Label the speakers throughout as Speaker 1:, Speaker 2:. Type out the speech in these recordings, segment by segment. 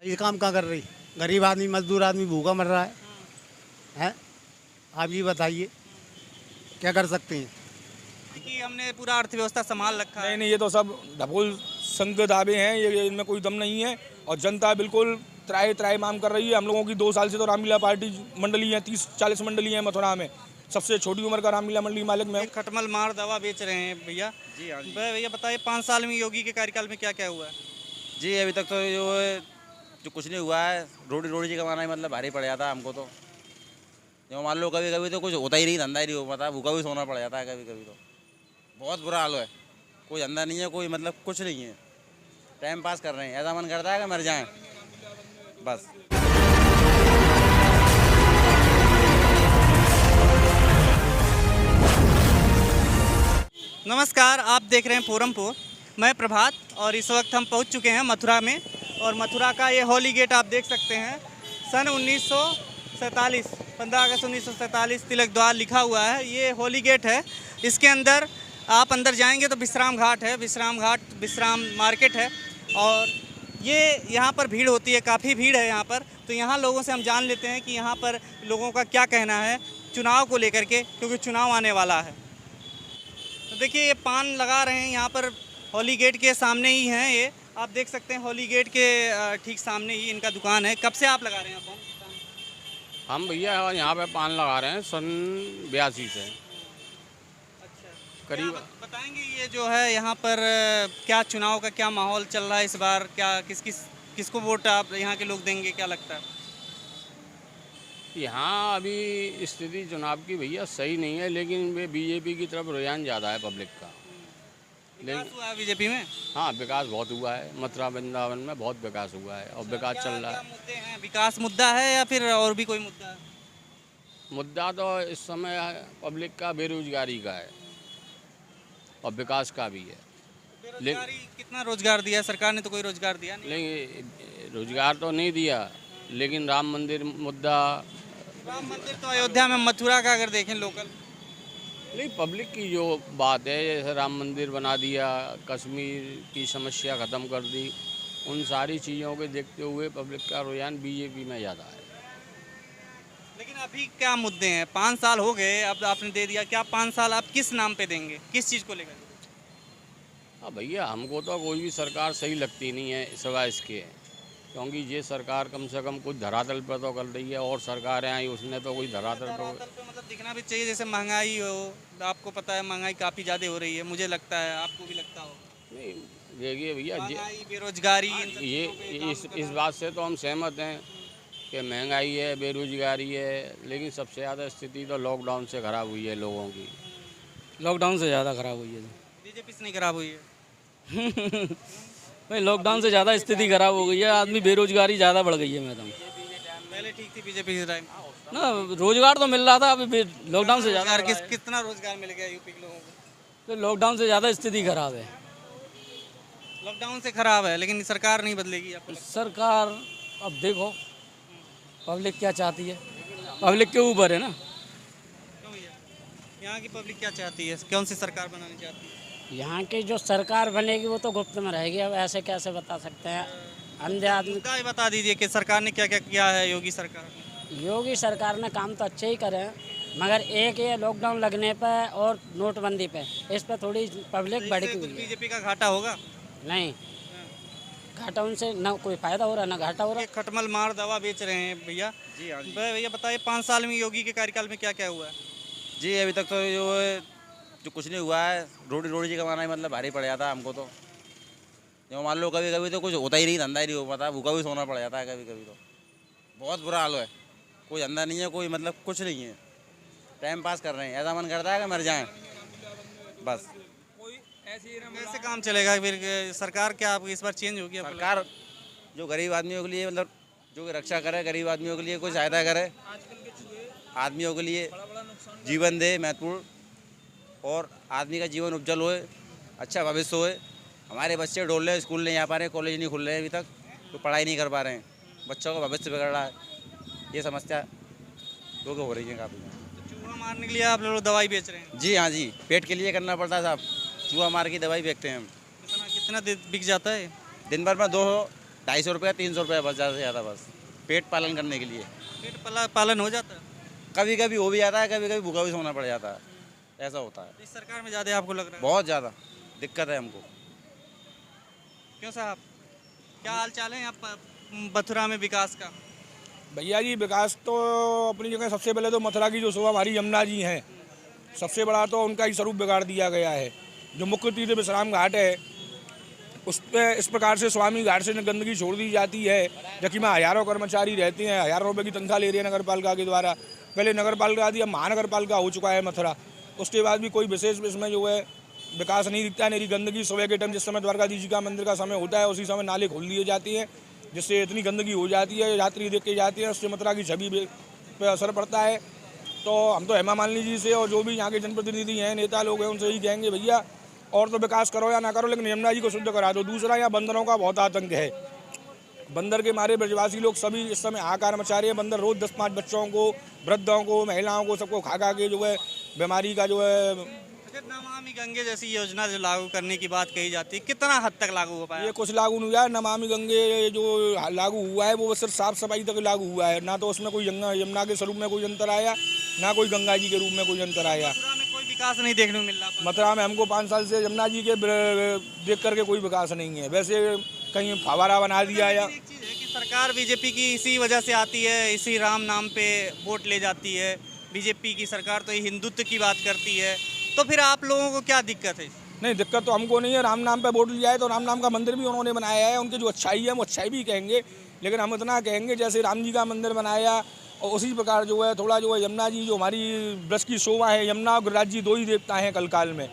Speaker 1: ये काम कहाँ कर रही? गरीब आदमी, मजदूर आदमी भूखा मर रहा है। हैं? आप ये बताइए क्या कर सकते हैं?
Speaker 2: कि हमने पूरा अर्थव्यवस्था संभाल रखा है।
Speaker 3: नहीं, ये तो सब ढकोल संघ के दावे हैं, ये इनमें कोई दम नहीं है। और जनता बिल्कुल त्राहि त्राहि माम कर रही है। हम लोगों की 2 साल से तो रामलीला पार्टी मंडली है, 30-40 मंडली है मथुरा में। सबसे छोटी उम्र का रामलीला मंडली मालिक में हूं।
Speaker 2: खटमल मार दवा बेच रहे हैं भैया।
Speaker 4: जी हाँ जी।
Speaker 2: भैया बताइए 5 साल में योगी के कार्यकाल में क्या क्या हुआ है?
Speaker 4: जी अभी तक तो जो कुछ नहीं हुआ है। रोटी रोटी जी कमाना ही मतलब भारी पड़ जाता है हमको तो। जो मान लो कभी कभी तो कुछ होता ही नहीं, धंधा ही नहीं हो पाता, भूखा भी सोना पड़ जाता है कभी कभी तो। बहुत बुरा हाल है, कोई धंधा नहीं है, कोई मतलब कुछ नहीं है। टाइम पास कर रहे हैं, ऐसा मन करता है कि मर जाएं बस।
Speaker 2: नमस्कार, आप देख रहे हैं फोरम पो। मैं प्रभात और इस वक्त हम पहुंच चुके हैं मथुरा में। और मथुरा का ये होली गेट आप देख सकते हैं। सन 1947 15 अगस्त 1947 तिलक द्वार लिखा हुआ है। ये होली गेट है। इसके अंदर आप अंदर जाएंगे तो विश्राम घाट है, विश्राम मार्केट है। और ये यहाँ पर भीड़ होती है, काफ़ी भीड़ है यहाँ पर। तो यहाँ लोगों से हम जान लेते हैं कि यहाँ पर लोगों का क्या कहना है चुनाव को लेकर के, क्योंकि चुनाव आने वाला है। तो देखिए ये पान लगा रहे हैं यहाँ पर, होली गेट के सामने ही हैं ये। आप देख सकते हैं होली गेट के ठीक सामने ही इनका दुकान है। कब से आप लगा रहे हैं पान?
Speaker 5: हम भैया यहाँ पे पान लगा रहे हैं सन 82 से
Speaker 2: अच्छा,
Speaker 5: करीब।
Speaker 2: क्या बताएंगे ये जो है यहाँ पर क्या चुनाव का क्या माहौल चल रहा है इस बार? क्या किसको वोट आप यहाँ के लोग देंगे, क्या लगता है?
Speaker 5: यहाँ अभी स्थिति चुनाव की भैया सही नहीं है, लेकिन वे बीजेपी की तरफ रुझान ज़्यादा है पब्लिक का।
Speaker 2: विकास हुआ है बीजेपी में?
Speaker 5: हाँ, विकास बहुत हुआ है, मथुरा वृंदावन में बहुत विकास हुआ है और विकास चल रहा
Speaker 2: क्या
Speaker 5: है।
Speaker 2: मुद्दे हैं? विकास मुद्दा है या फिर और भी कोई मुद्दा है?
Speaker 5: मुद्दा तो इस समय पब्लिक का बेरोजगारी का है और विकास का भी है।
Speaker 2: बेरोजगारी कितना रोजगार दिया है सरकार ने? तो कोई रोजगार दिया नहीं।
Speaker 5: लेकिन रोजगार तो नहीं दिया, लेकिन राम मंदिर मुद्दा।
Speaker 2: राम मंदिर तो अयोध्या में, मथुरा का अगर देखें लोकल।
Speaker 5: नहीं, पब्लिक की जो बात है, जैसे राम मंदिर बना दिया, कश्मीर की समस्या ख़त्म कर दी, उन सारी चीज़ों को देखते हुए पब्लिक का रुझान बीजेपी में ज़्यादा है।
Speaker 2: लेकिन अभी क्या मुद्दे हैं? 5 साल हो गए, अब आपने दे दिया। क्या 5 साल आप किस नाम पे देंगे, किस चीज़ को लेकर?
Speaker 5: हाँ भैया, हमको तो कोई भी सरकार सही लगती नहीं है सिवाय इसके, क्योंकि ये सरकार कम से कम कुछ धरातल पर तो कर रही है। और सरकारें आई उसने तो कोई धरातल पर
Speaker 2: मतलब दिखना भी चाहिए। जैसे महंगाई हो, आपको पता है महंगाई काफ़ी ज़्यादा हो रही है, मुझे लगता है, आपको भी लगता हो।
Speaker 5: नहीं। देखिए भैया,
Speaker 2: महंगाई, बेरोजगारी,
Speaker 5: ये इस बात से तो हम सहमत हैं कि महंगाई है, बेरोजगारी है, लेकिन सबसे ज़्यादा स्थिति तो लॉकडाउन से ख़राब हुई है लोगों की।
Speaker 6: लॉकडाउन से ज़्यादा ख़राब हुई है
Speaker 2: बीजेपी से नहीं खराब हुई है?
Speaker 6: भाई लॉकडाउन से ज़्यादा स्थिति खराब हो गई है। आदमी बेरोजगारी ज़्यादा बढ़ गई है मैडम।
Speaker 2: पहले ठीक थी बीजेपी के टाइम
Speaker 6: ना, रोजगार तो मिल रहा था, अभी लॉकडाउन से ज़्यादा
Speaker 2: कितना रोजगार मिल गया यूपी के लोगों को?
Speaker 6: तो लॉकडाउन से ज़्यादा स्थिति खराब है।
Speaker 2: लॉकडाउन से खराब है, लेकिन सरकार नहीं बदलेगी आपको लगता है?
Speaker 6: सरकार अब देखो पब्लिक क्या चाहती है, पब्लिक के ऊपर है ना।
Speaker 2: क्यों भैया? यहाँ की पब्लिक क्या चाहती है, कौन सी सरकार बनानी चाहती है?
Speaker 7: यहाँ की जो सरकार बनेगी वो तो गुप्त में रहेगी। अब ऐसे कैसे बता सकते हैं? अंधे आदमी।
Speaker 2: मुद्दा ही बता दीजिए कि सरकार ने क्या क्या किया है, योगी सरकार ने।
Speaker 7: योगी सरकार ने काम तो अच्छे ही करे हैं, मगर एक ये लॉकडाउन लगने पे और नोटबंदी पे, इस पे थोड़ी पब्लिक भड़की हुई है।
Speaker 2: बीजेपी का घाटा होगा?
Speaker 7: नहीं, घाटा उनसे ना कोई फायदा हो रहा ना घाटा हो रहा।
Speaker 2: ये खटमल मार दवा बेच रहे हैं भैया।
Speaker 4: जी हाँ जी।
Speaker 2: भैया बताइए 5 साल में योगी के कार्यकाल में क्या क्या हुआ है?
Speaker 4: जी अभी तक तो जो कुछ नहीं हुआ है। रोटी रोटी जी कमाना ही मतलब भारी पड़ जाता है हमको तो। जो मान लो कभी कभी तो कुछ होता ही नहीं, धंधा ही नहीं हो पाता, भूखा भी सोना पड़ जाता है कभी कभी तो। बहुत बुरा हाल है, कोई धंधा नहीं है, कोई मतलब कुछ नहीं है। टाइम पास कर रहे हैं, ऐसा मन करता है कि मर जाएं बस।
Speaker 2: कैसे काम चलेगा फिर? सरकार क्या आपकी इस बार चेंज होगी?
Speaker 4: सरकार जो गरीब आदमियों के लिए मतलब जो रक्षा करे, गरीब आदमियों के लिए कोई सहायता करे, आदमियों के लिए जीवन दे महत्वपूर्ण, और आदमी का जीवन उज्जवल होए, अच्छा भविष्य होए। हमारे बच्चे डोल रहे, स्कूल नहीं आ पा रहे, कॉलेज नहीं खुल रहे अभी तक, तो पढ़ाई नहीं कर पा रहे हैं, बच्चों का भविष्य बिगड़ रहा है। ये समस्या लोगों को हो रही है काफ़ी।
Speaker 2: चूहा मारने के लिए आप लोग दवाई बेच रहे हैं?
Speaker 4: जी हाँ जी, पेट के लिए करना पड़ता है साहब, चूहा मार की दवाई बेचते हैं हम।
Speaker 2: कितना बिक जाता है?
Speaker 4: दिन भर में 250 रुपया 300 रुपया बस, ज़्यादा से ज़्यादा, बस पेट पालन करने के लिए।
Speaker 2: पेट पालन हो जाता है?
Speaker 4: कभी कभी हो भी जाता है, कभी कभी भूखा भी सोना पड़ जाता है, ऐसा होता है।
Speaker 2: इस सरकार में ज़्यादा आपको लग रहा है?
Speaker 4: बहुत ज़्यादा दिक्कत है हमको।
Speaker 2: क्यों साहब, क्या हाल चाल है यहाँ मथुरा में विकास का?
Speaker 3: भैया जी विकास तो अपनी जगह सबसे पहले तो मथुरा की जो शोभा हमारी यमुना जी हैं, सबसे बड़ा तो उनका ही स्वरूप बिगाड़ दिया गया है। जो मुख्य तीर्थ विश्राम घाट है उस पर इस प्रकार से स्वामी घाट से गंदगी छोड़ दी जाती है, जबकि में हज़ारों कर्मचारी रहते हैं, हज़ारों रुपये की तनख्वाह ले रही है नगर पालिका के द्वारा। पहले नगर पालिका थी, अब महानगर पालिका हो चुका है मथुरा। उसके बाद भी कोई विशेष इसमें जो है विकास नहीं दिखता है। मेरी गंदगी सुबह के टाइम जिस समय द्वारकाधीश जी का मंदिर का समय होता है उसी समय नाले खोल दिए जाते हैं, जिससे इतनी गंदगी हो जाती है, यात्री देख के जाते हैं, उससे मथुरा की छवि पे असर पड़ता है। तो हम तो हेमा मालिनी जी से और जो भी यहाँ के जनप्रतिनिधि हैं, नेता लोग हैं, उनसे ही कहेंगे भैया और तो विकास करो या ना करो, लेकिन यमुना जी को शुद्ध करा दो। दूसरा, यहाँ बंदरों का बहुत आतंक है। बंदर के मारे ब्रजवासी लोग सभी इस समय हाहाकार मचा रहे हैं। बंदर रोज 10-5 बच्चों को, वृद्धों को, महिलाओं को, सबको खा के जो है बीमारी का जो है।
Speaker 2: नमामि गंगे जैसी योजना जो लागू करने की बात कही जाती है, कितना हद तक लागू हो पाया?
Speaker 3: ये कुछ लागू नहीं हुआ है। नमामि गंगे जो लागू हुआ है वो सिर्फ साफ सफाई तक लागू हुआ है, ना तो उसमें कोई यमुना के स्वरूप में कोई अंतर आया, ना कोई गंगा जी के रूप में कोई अंतर आया।
Speaker 2: मथुरा में कोई विकास नहीं देखने को मिल रहा?
Speaker 3: मथुरा में हमको 5 साल से यमुना जी के देख करके कोई विकास नहीं है। वैसे कहीं फवारा बना दिया या
Speaker 2: एक चीज़ है कि सरकार बीजेपी की इसी वजह से आती है, इसी राम नाम पे वोट ले जाती है। बीजेपी की सरकार तो ये हिंदुत्व की बात करती है, तो फिर आप लोगों को क्या दिक्कत है?
Speaker 3: नहीं, दिक्कत तो हमको नहीं है। राम नाम पे वोट लिया है तो राम नाम का मंदिर भी उन्होंने बनाया है। उनकी जो अच्छाई है वो अच्छाई भी कहेंगे, लेकिन हम इतना कहेंगे जैसे राम जी का मंदिर बनाया और उसी प्रकार जो है थोड़ा जो है यमुना जी जो हमारी ब्रज की शोभा है, यमुना और गिरिराज जी 2 ही देवता हैं कलकाल में,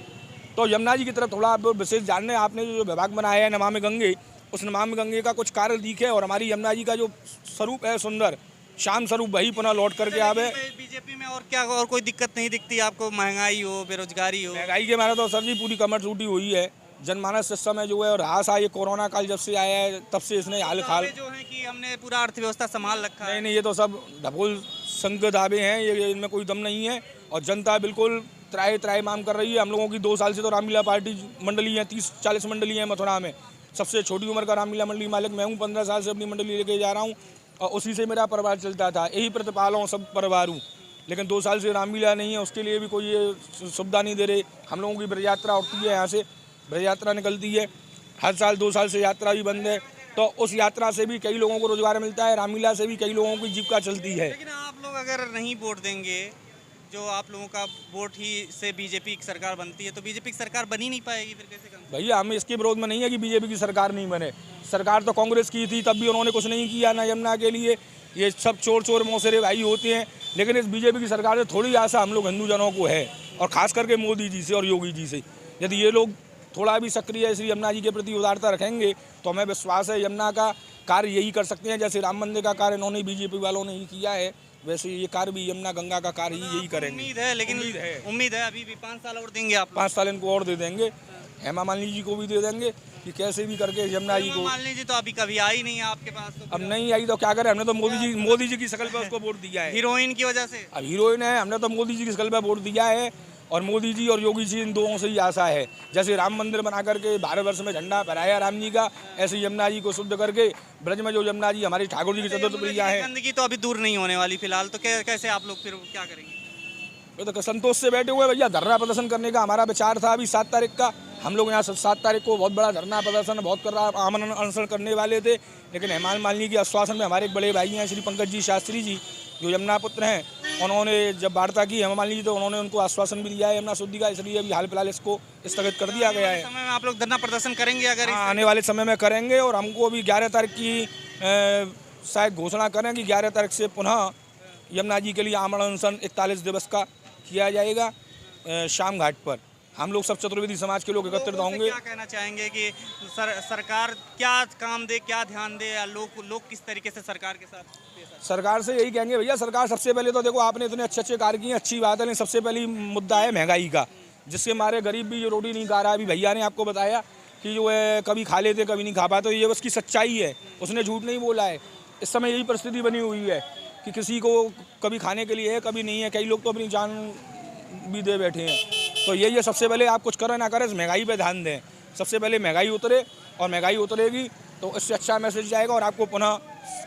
Speaker 3: तो यमुना जी की तरफ थोड़ा आप विशेष जानने आपने जो विभाग बनाया है नमामि गंगे, उस नमामि गंगे का कुछ कार्य दिखे और हमारी यमुना जी का जो स्वरूप है सुंदर शाम स्वरूप वही पुनः लौट करके आवे।
Speaker 2: बीजेपी में और क्या, और कोई दिक्कत नहीं दिखती आपको? महंगाई हो, बेरोजगारी हो?
Speaker 3: महंगाई के मारे तो सर जी पूरी कमर टूटी हुई है। जनमानस इस समय जो है और ह्रास ये कोरोना काल जब से आया है तब से इसने हाल खाल
Speaker 2: जो है कि हमने पूरा अर्थव्यवस्था संभाल रखा है।
Speaker 3: नहीं, ये तो सब ढकोल संघ दावे हैं, ये इनमें कोई दम नहीं है। और जनता बिल्कुल त्राही माम कर रही है। हम लोगों की 2 साल से तो रामलीला पार्टी मंडली है, 30-40 मंडली है मथुरा में। सबसे छोटी उम्र का रामलीला मंडली मालिक मैं हूँ, 15 साल से अपनी मंडली लेके जा रहा हूँ और उसी से मेरा परिवार चलता था। यही प्रतिपालों सब परिवार हूँ, लेकिन 2 साल से रामलीला नहीं है, उसके लिए भी कोई ये सुविधा नहीं दे रहे। हम लोगों की ब्रज यात्रा उठती है, यहाँ से ब्रज यात्रा निकलती है हर साल। 2 साल से यात्रा भी बंद है, तो उस यात्रा से भी कई लोगों को रोजगार मिलता है, रामलीला से भी कई लोगों की जीविका चलती है।
Speaker 2: लेकिन आप लोग अगर नहीं वोट देंगे, जो आप लोगों का वोट ही से बीजेपी की सरकार बनती है, तो बीजेपी की सरकार बनी नहीं पाएगी, फिर कैसे काम?
Speaker 3: भैया हम इसके विरोध में नहीं है कि बीजेपी की सरकार नहीं बने। सरकार तो कांग्रेस की थी, तब भी उन्होंने कुछ नहीं किया ना यमुना के लिए। ये सब चोर मौसेरे भाई होते हैं, लेकिन इस बीजेपी की सरकार से थोड़ी आशा हम लोग हिंदू जनों को है, और खास करके मोदी जी से और योगी जी से। यदि ये लोग थोड़ा भी सक्रिय श्री यमुना जी के प्रति उदारता रखेंगे तो हमें विश्वास है यमुना का कार्य यही कर सकते हैं। जैसे राम मंदिर का कार्य इन्होंने बीजेपी वालों ने ही किया है, वैसे ये कार्य भी यमुना गंगा का कार्य ही यही करेंगे।
Speaker 2: उम्मीद है, लेकिन उम्मीद है अभी भी 5 साल और देंगे आप?
Speaker 3: 5 साल इनको और दे देंगे, हेमा मालिनी जी को भी दे देंगे कि कैसे भी करके यमुना जी को।
Speaker 2: मालिनी जी तो अभी कभी आई नहीं है आपके पास, तो
Speaker 3: अब नहीं आई तो क्या करें, हमने तो मोदी जी की शकल पे उसको वोट दिया है।
Speaker 2: हीरोइन की वजह से?
Speaker 3: अब हीरोइन है, हमने तो मोदी जी की शकल पे वोट दिया है, और मोदी जी और योगी जी इन दोनों से ही आशा है। जैसे राम मंदिर बना करके भारतवर्ष में झंडा फहराया राम जी का, ऐसे यमुना जी को शुद्ध करके ब्रज में जो यमुना जी हमारी ठाकुर जी की चतुर्थ प्रिया है।
Speaker 2: गंदगी तो अभी दूर नहीं होने वाली फिलहाल, तो कैसे आप लोग फिर क्या करेंगे?
Speaker 3: ये तो संतोष से बैठे हुए भैया। धरना प्रदर्शन करने का हमारा विचार था अभी 7 तारीख का। हम लोग यहाँ 7 तारीख को बहुत बड़ा धरना प्रदर्शन बहुत कर रहा आमरण अनशन करने वाले थे, लेकिन हेमा मालिनी के आश्वासन में हमारे एक बड़े भाई हैं श्री पंकज जी शास्त्री जी जो यमुना पुत्र हैं, उन्होंने जब वार्ता की हेमा मालिनी जी तो उन्होंने उनको आश्वासन भी दिया है यमुना शुद्धि का, इसलिए अभी हाल फिलहाल इसको स्थगित कर दिया गया है।
Speaker 2: समय में आप लोग धरना प्रदर्शन करेंगे? अगर
Speaker 3: आने वाले समय में करेंगे, और हमको अभी 11 तारीख की शायद घोषणा करें कि 11 तारीख से पुनः यमुना जी के लिए आमरण अनशन 41 दिवस का किया जाएगा शाम घाट पर। हम लोग सब चतुर्वेदी समाज के लोग एकत्रित होंगे।
Speaker 2: क्या कहना चाहेंगे कि सरकार क्या काम दे, क्या ध्यान दे, या लोग किस तरीके से सरकार के साथ?
Speaker 3: सरकार से यही कहेंगे भैया, सरकार सबसे पहले तो देखो आपने इतने अच्छे कार्य किए, अच्छी बात है, लेकिन सबसे पहली मुद्दा है महंगाई का, जिससे हमारे गरीब भी जो रोटी नहीं खा रहा। अभी भैया ने आपको बताया कि जो है कभी खा लेते कभी नहीं खा पाते, तो ये उसकी सच्चाई है, उसने झूठ नहीं बोला है। इस समय यही परिस्थिति बनी हुई है कि किसी को कभी खाने के लिए है कभी नहीं है, कई लोग तो अपनी जान भी दे बैठे हैं। तो यही है, सबसे पहले आप कुछ करें ना करें, महंगाई पे ध्यान दें। सबसे पहले महंगाई उतरे, और महंगाई उतरेगी तो इससे अच्छा मैसेज जाएगा और आपको पुनः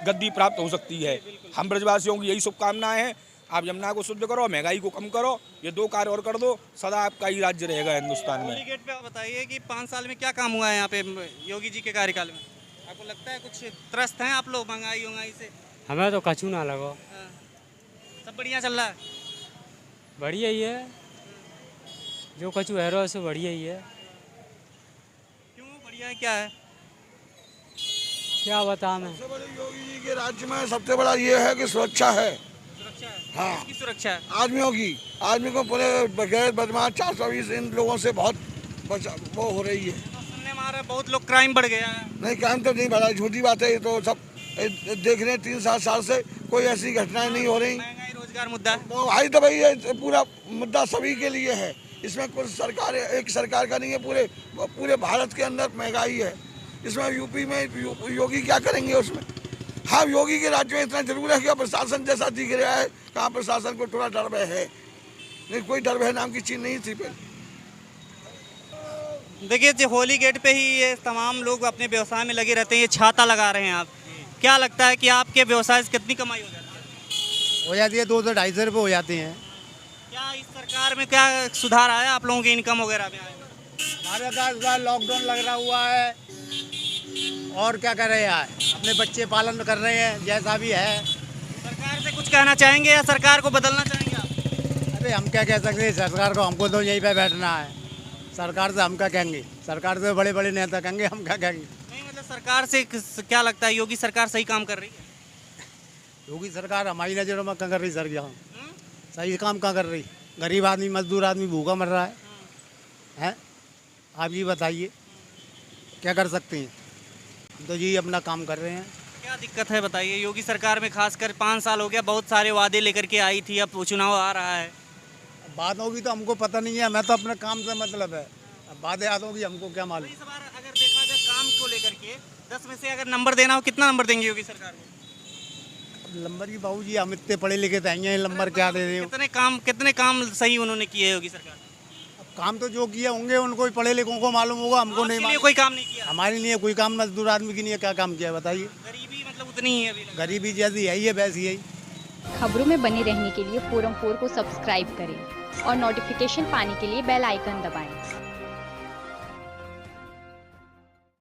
Speaker 3: गद्दी प्राप्त हो सकती है। हम ब्रजवासियों की यही शुभकामनाएं हैं। आप यमुना को शुद्ध करो, महंगाई को कम करो, ये 2 कार्य और कर दो, सदा आपका ही राज्य रहेगा हिंदुस्तान में।
Speaker 2: होली गेट पे आप बताइए कि 5 साल में क्या काम हुआ है यहाँ पे योगी जी के कार्यकाल में? आपको लगता है कुछ त्रस्त हैं आप लोग महंगाई से?
Speaker 6: हमें तो कछू ना लगो,
Speaker 2: हाँ। सब बढ़िया चल रहा है?
Speaker 6: बढ़िया ही है, जो कछू है रो सो बढ़िया ही है।
Speaker 2: क्यों बढ़िया है, क्या है?
Speaker 6: क्या बता मैं।
Speaker 8: सबसे बड़ी योगी जी के राज्य में सबसे बड़ा ये है कि सुरक्षा है।
Speaker 2: सुरक्षा है?
Speaker 8: हाँ।
Speaker 2: किसकी सुरक्षा है?
Speaker 8: आदमियों की, आदमी को पूरे बगैर बदमाश 420 इन लोगों से बहुत वो हो रही है।
Speaker 2: तो सुनने में आ रहा है बहुत लोग क्राइम बढ़ गया है।
Speaker 8: नहीं, काम तो नहीं बढ़ा, झूठी बात है। ये तो सब देख रहे हैं 3-7 साल से कोई ऐसी घटनाएं नहीं हो रही।
Speaker 2: महंगाई रोजगार मुद्दा है।
Speaker 8: वो भाई तो भाई ये पूरा मुद्दा सभी के लिए है। इसमें कुछ सरकार, एक सरकार का नहीं है, पूरे भारत के अंदर महंगाई है। इसमें यूपी में योगी क्या करेंगे उसमें? हाँ, योगी के राज्य में इतना जरूर है कि प्रशासन जैसा दिख रहा है, कहाँ प्रशासन को थोड़ा डर भय है, नहीं कोई डर भय नाम की चीज नहीं थी पहले।
Speaker 2: देखिए जो होली गेट पे ही ये तमाम लोग अपने व्यवसाय में लगे रहते हैं। ये छाता लगा रहे हैं आप, क्या लगता है कि आपके व्यवसाय से कितनी कमाई हो जाती है?
Speaker 1: हो जाती है 200-250 रुपये हो जाते हैं।
Speaker 2: क्या इस सरकार में क्या सुधार आया आप लोगों की इनकम वगैरह में?
Speaker 1: हमारे पास लॉकडाउन लग रहा हुआ है और क्या कर रहे हैं यार, अपने बच्चे पालन कर रहे हैं जैसा भी है।
Speaker 2: सरकार से कुछ कहना चाहेंगे या सरकार को बदलना चाहेंगे आप?
Speaker 1: अरे हम क्या कह सकते हैं सरकार को, हमको तो यहीं पे बैठना है। सरकार से हम क्या कहेंगे, सरकार से बड़े बड़े नेता कहेंगे, हम क्या कहेंगे।
Speaker 2: नहीं मतलब सरकार से क्या लगता है योगी सरकार सही काम कर रही है?
Speaker 1: योगी सरकार हमारी नज़रों में कहाँ कर रही सर, यहाँ सही काम कहाँ कर रही? गरीब आदमी, मजदूर आदमी भूखा मर रहा है, हैं? आप ये बताइए क्या कर सकते हैं? तो जी अपना काम कर रहे हैं।
Speaker 2: क्या दिक्कत है बताइए? योगी सरकार में खासकर 5 साल हो गया, बहुत सारे वादे लेकर के आई थी, अब चुनाव आ रहा है।
Speaker 1: बात होगी तो हमको पता नहीं है, हमें तो अपने काम से मतलब है। अब बातें याद होगी हमको क्या मालूम।
Speaker 2: इस बार अगर देखा जाए काम को लेकर के 10 में से अगर नंबर देना हो, कितना नंबर देंगे योगी सरकार को?
Speaker 1: नंबर की बाबू जी हम इतने पढ़े लिखे तो हैं, नंबर क्या दे दें।
Speaker 2: कितने काम सही उन्होंने किए योगी सरकार?
Speaker 1: अब काम तो जो किए होंगे उनको ही पढ़े लिखों को मालूम होगा, हमको नहीं मालूम।
Speaker 2: कोई काम नहीं किया
Speaker 1: हमारे लिए कोई काम, मजदूर आदमी के लिए क्या काम किया बताइए।
Speaker 2: गरीबी मतलब उतनी ही है अभी।
Speaker 1: गरीबी जैसी है ही है वैसी है।
Speaker 9: खबरों में बने रहने के लिए फोरम 4 को सब्सक्राइब करें और नोटिफिकेशन पाने के लिए बेल आइकन दबाएं।